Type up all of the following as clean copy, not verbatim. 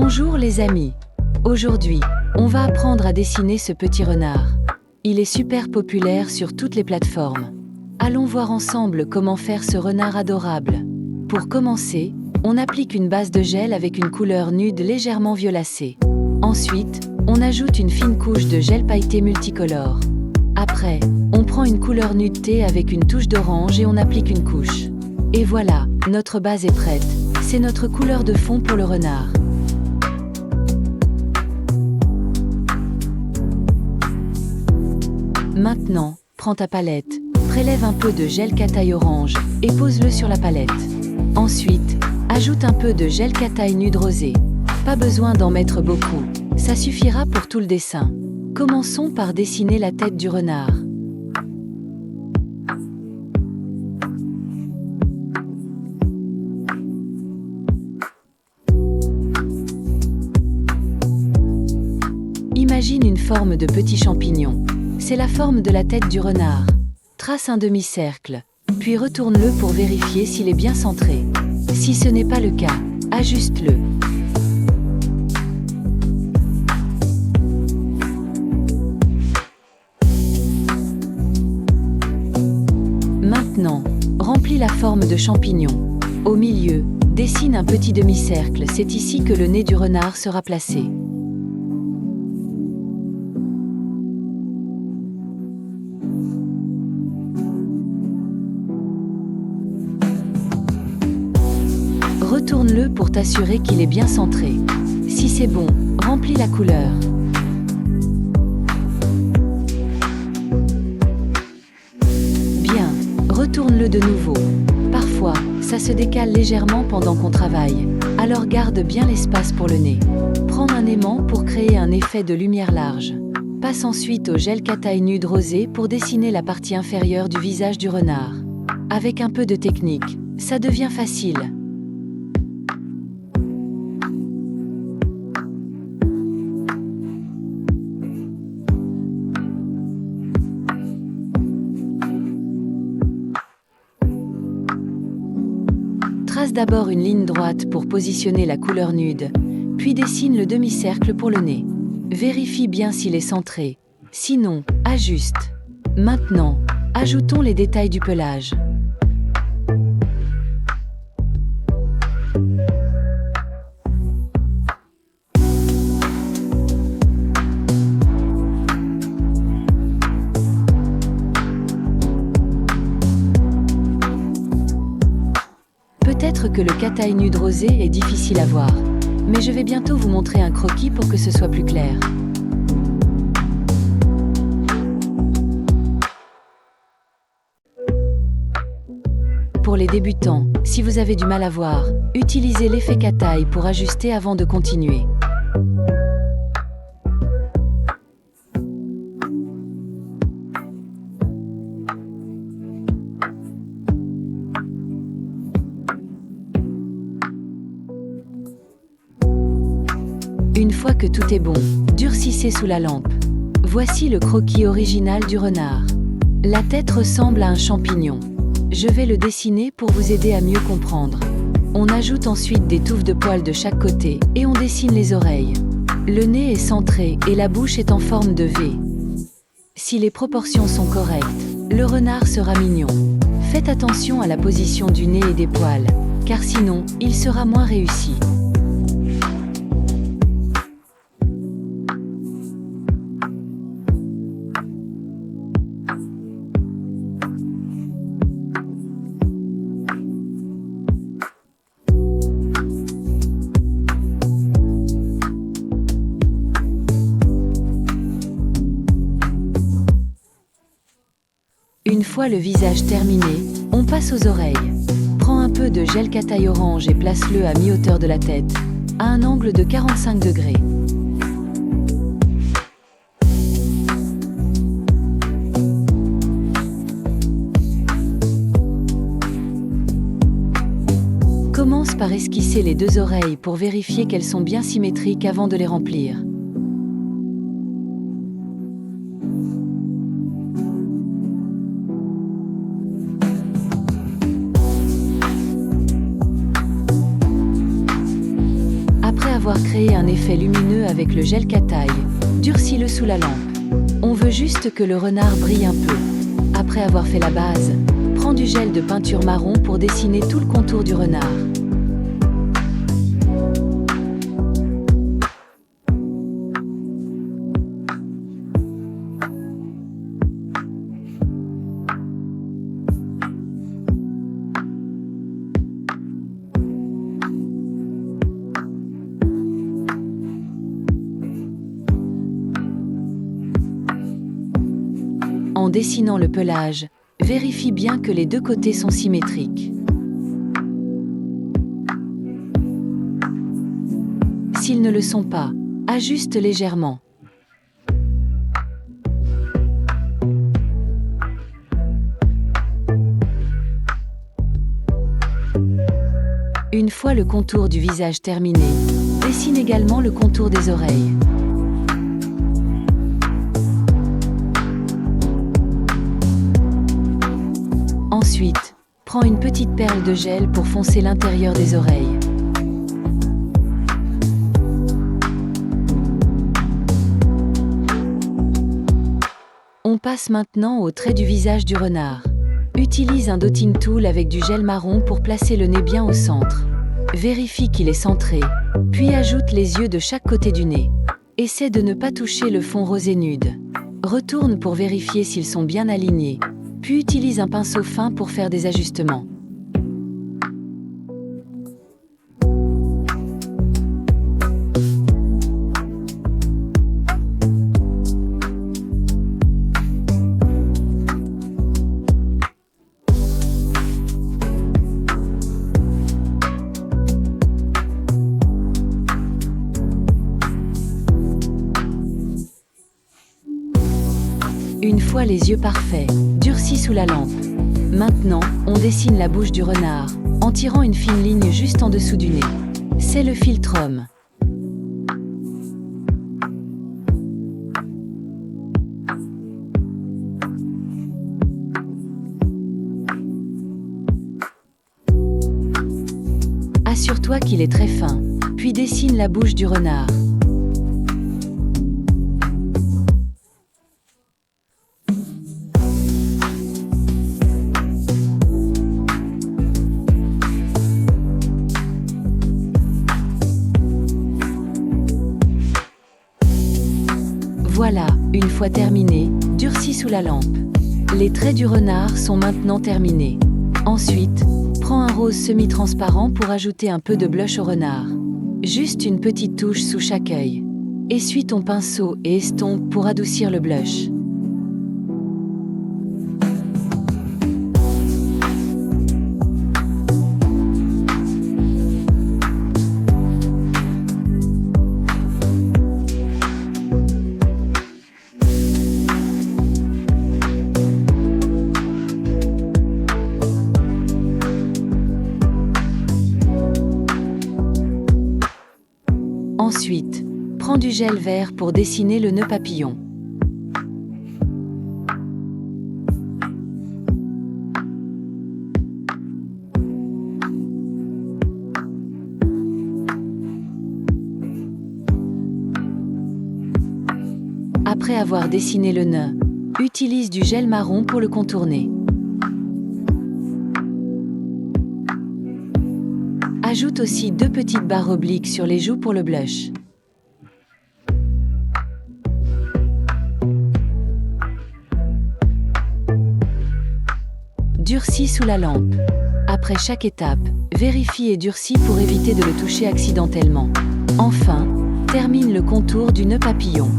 Bonjour les amis. Aujourd'hui, on va apprendre à dessiner ce petit renard. Il est super populaire sur toutes les plateformes. Allons voir ensemble comment faire ce renard adorable. Pour commencer, on applique une base de gel avec une couleur nude légèrement violacée. Ensuite, on ajoute une fine couche de gel pailleté multicolore. Après, on prend une couleur nude thé avec une touche d'orange et on applique une couche. Et voilà, notre base est prête. C'est notre couleur de fond pour le renard. Maintenant, prends ta palette, prélève un peu de gel cat-eye orange et pose-le sur la palette. Ensuite, ajoute un peu de gel cat-eye nude rosé. Pas besoin d'en mettre beaucoup, ça suffira pour tout le dessin. Commençons par dessiner la tête du renard. Imagine une forme de petit champignon. C'est la forme de la tête du renard. Trace un demi-cercle, puis retourne-le pour vérifier s'il est bien centré. Si ce n'est pas le cas, ajuste-le. Maintenant, remplis la forme de champignon. Au milieu, dessine un petit demi-cercle, c'est ici que le nez du renard sera placé. Retourne-le pour t'assurer qu'il est bien centré. Si c'est bon, remplis la couleur. Bien, retourne-le de nouveau. Parfois, ça se décale légèrement pendant qu'on travaille, alors garde bien l'espace pour le nez. Prends un aimant pour créer un effet de lumière large. Passe ensuite au gel cat-eye nude rosé pour dessiner la partie inférieure du visage du renard. Avec un peu de technique, ça devient facile. Trace d'abord une ligne droite pour positionner la couleur nude, puis dessine le demi-cercle pour le nez. Vérifie bien s'il est centré, sinon, ajuste. Maintenant, ajoutons les détails du pelage. Peut-être que le cat-eye nude rosé est difficile à voir, mais je vais bientôt vous montrer un croquis pour que ce soit plus clair. Pour les débutants, si vous avez du mal à voir, utilisez l'effet cat-eye pour ajuster avant de continuer. Une fois que tout est bon, durcissez sous la lampe. Voici le croquis original du renard. La tête ressemble à un champignon. Je vais le dessiner pour vous aider à mieux comprendre. On ajoute ensuite des touffes de poils de chaque côté et on dessine les oreilles. Le nez est centré et la bouche est en forme de V. Si les proportions sont correctes, le renard sera mignon. Faites attention à la position du nez et des poils, car sinon, il sera moins réussi. Une fois le visage terminé, on passe aux oreilles. Prends un peu de gel cat-eye orange et place-le à mi-hauteur de la tête, à un angle de 45 degrés. Commence par esquisser les deux oreilles pour vérifier qu'elles sont bien symétriques avant de les remplir. avoir créé un effet lumineux avec le gel Cat-Eye, durcis-le sous la lampe. On veut juste que le renard brille un peu. Après avoir fait la base, prends du gel de peinture marron pour dessiner tout le contour du renard. En dessinant le pelage, vérifie bien que les deux côtés sont symétriques. S'ils ne le sont pas, ajuste légèrement. Une fois le contour du visage terminé, dessine également le contour des oreilles. Ensuite, prends une petite perle de gel pour foncer l'intérieur des oreilles. On passe maintenant au trait du visage du renard. Utilise un dotting tool avec du gel marron pour placer le nez bien au centre. Vérifie qu'il est centré, puis ajoute les yeux de chaque côté du nez. Essaie de ne pas toucher le fond rosé nude. Retourne pour vérifier s'ils sont bien alignés, puis utilise un pinceau fin pour faire des ajustements. Une fois les yeux parfaits, durcis sous la lampe. Maintenant, on dessine la bouche du renard, en tirant une fine ligne juste en dessous du nez. C'est le philtrum. Assure-toi qu'il est très fin, puis dessine la bouche du renard. Voilà, une fois terminé, durcis sous la lampe. Les traits du renard sont maintenant terminés. Ensuite, prends un rose semi-transparent pour ajouter un peu de blush au renard. Juste une petite touche sous chaque œil. Essuie ton pinceau et estompe pour adoucir le blush. Ensuite, prends du gel vert pour dessiner le nœud papillon. Après avoir dessiné le nœud, utilise du gel marron pour le contourner. Ajoute aussi 2 petites barres obliques sur les joues pour le blush. Durcis sous la lampe. Après chaque étape, vérifie et durcis pour éviter de le toucher accidentellement. Enfin, termine le contour du nœud papillon.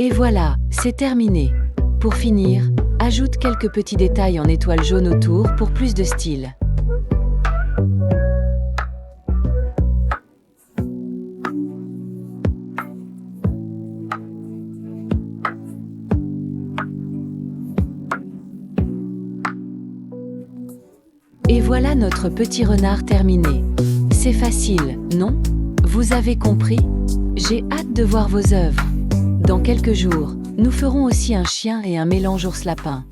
Et voilà, c'est terminé. Pour finir, ajoute quelques petits détails en étoile jaune autour pour plus de style. Et voilà notre petit renard terminé. C'est facile, non? Vous avez compris? J'ai hâte de voir vos œuvres. Dans quelques jours, nous ferons aussi un chien et un mélange ours-lapin.